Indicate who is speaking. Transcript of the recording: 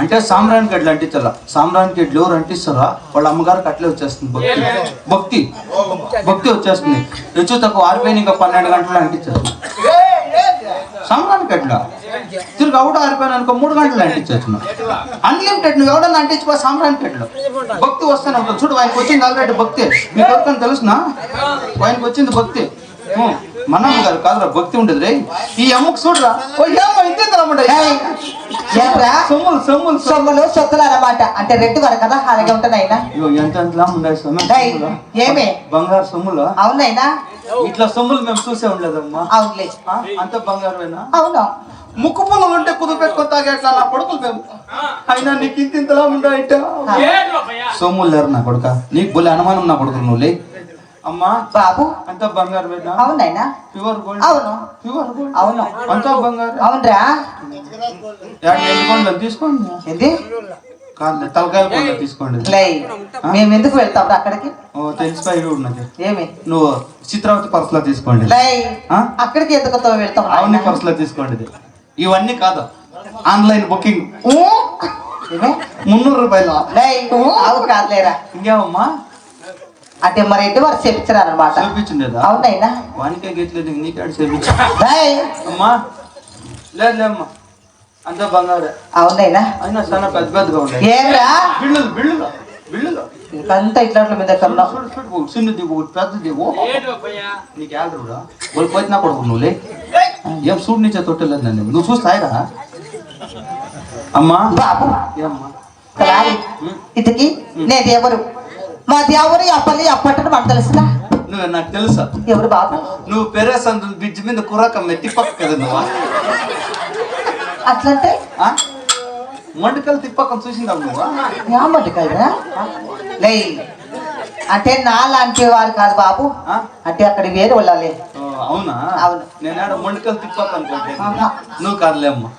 Speaker 1: అంటే సాంబ్రాణి కట్లు అంటించాల. సాంబ్రాణి కట్లు ఎవరు అంటిస్తారా వాళ్ళ అమ్మగారికి అట్లే వచ్చేస్తుంది భక్తి భక్తి వచ్చేస్తుంది. రుచి తక్కువ ఆరిపోయిన ఇంకా 12 గంటలు అంటించారు సాంబ్రాణి కట్ల. తిరిగి అవుడు ఆరిపోయిన అనుకో 3 గంటలు అంటించవచ్చు. అన్లిమిటెడ్ నువ్వు ఎవడన్నా అంటించిపో సాంబ్రాణి కట్లు. భక్తి వస్తానే ఉంటుంది. చూడు ఆయనకు వచ్చింది ఆల్రెడీ భక్తి. మీకు ఎవరికైనా తెలుసునా ఆయనకు వచ్చింది భక్తి. మన అమ్మగారు కాదురా భక్తి ఉండదు రే. ఈ అమ్మకు చూడరా సొమ్ములు సొమ్ములు
Speaker 2: సొమ్ములు సొత్తులు అన్నమాట. అంటే రెట్టు వరకు కదా అలాగే ఉంటాయినా.
Speaker 1: ఎంత ఎంతలా ఉండాయి
Speaker 2: ఏమే
Speaker 1: బంగారు సొమ్ములు.
Speaker 2: అవునైనా
Speaker 1: ఇట్లా సొమ్ములు మేము చూసే ఉండలేదమ్మా.
Speaker 2: అవునులే
Speaker 1: అంత బంగారమేనా?
Speaker 2: అవును.
Speaker 1: ముక్కు పుల్లలు ఉంటే కుదురు పెట్టుకొని తాగే అట్లా నా కొడుకులు మేము. అయినా నీకు ఇంతలా ఉండాయిట సొమ్ములు లేరు నా కొడుక. నీకు బోలే అనుమానం నా కొడుకు. నువ్వు లే అమ్మా
Speaker 2: బాబు
Speaker 1: అంత బంగారు.
Speaker 2: అవునైనా
Speaker 1: ప్యూర్ గోల్డ్.
Speaker 2: అవును
Speaker 1: ప్యూర్ గోల్డ్.
Speaker 2: అవును
Speaker 1: అంత బంగారు.
Speaker 2: అవునరా
Speaker 1: తీసుకోండి.
Speaker 2: ఏంది
Speaker 1: కాదు తలకాయలు కొండ తీసుకోండి.
Speaker 2: మేము ఎందుకు వెళ్తాం అక్కడికి?
Speaker 1: తెలిసిపోయి ఉన్నది.
Speaker 2: ఏమి
Speaker 1: నువ్వు చిత్రావతి పర్సులో తీసుకోండి.
Speaker 2: అక్కడికి ఎందుకు వెళ్తాం?
Speaker 1: అవన్నీ పర్సులో తీసుకోండి. ఇవన్నీ కాదు ఆన్లైన్ బుకింగ్ 300 రూపాయలు.
Speaker 2: అవు కాదులేరా.
Speaker 1: ఇంకేమమ్మా
Speaker 2: అంటే మరి ఎటు వారు చేపించారనమాట.
Speaker 1: చేపించిండేదా?
Speaker 2: అవునైనా
Speaker 1: వానికే గెట్లేదు నీకాడ చేపించా అమ్మా. లేదమ్మా అంత బంగారే.
Speaker 2: అవునైనా
Speaker 1: అయినా చాలా పెద్ద పెద్దగా ఉన్నాయి.
Speaker 2: ఏమిరా
Speaker 1: బిళ్ళులు బిళ్ళులు బిళ్ళులు
Speaker 2: అంతా ఇట్లా మీద కన్నా
Speaker 1: చిన్నది ఒకటి పెద్దది. నీకు ఏళ్ళరు కూడా వాళ్ళు పోయినా కొడుకు నువ్వులే. ఏం సూడు నీచే తొట్టలేదు నన్ను. నువ్వు చూస్తాయిరా అమ్మా.
Speaker 2: బాబు
Speaker 1: ఏమ్మా
Speaker 2: ఇతకి నేను ఎవరు? మా దేవుడు అప్పలి అప్పట్టని మనకు తెలుసునా?
Speaker 1: నువ్వు నాకు తెలుసా?
Speaker 2: ఎవరు బాబు?
Speaker 1: నువ్వు పెరేసందు బ్రిడ్జ్ మీద కుర్రాకమ్మ తిప్పక్క కదా నువ్వు.
Speaker 2: అట్లంటే
Speaker 1: మంటకలు తిప్పకం చూసిందా నువ్వు?
Speaker 2: మంటకాయనా లే. అంటే నా లాంటి వారు కాదు బాబు. అంటే అక్కడ వేరే వాళ్ళే.
Speaker 1: అవునా?
Speaker 2: అవును.
Speaker 1: నేను మంటకలు తిప్పక అనుకోండి. నువ్వు కాదులే అమ్మా.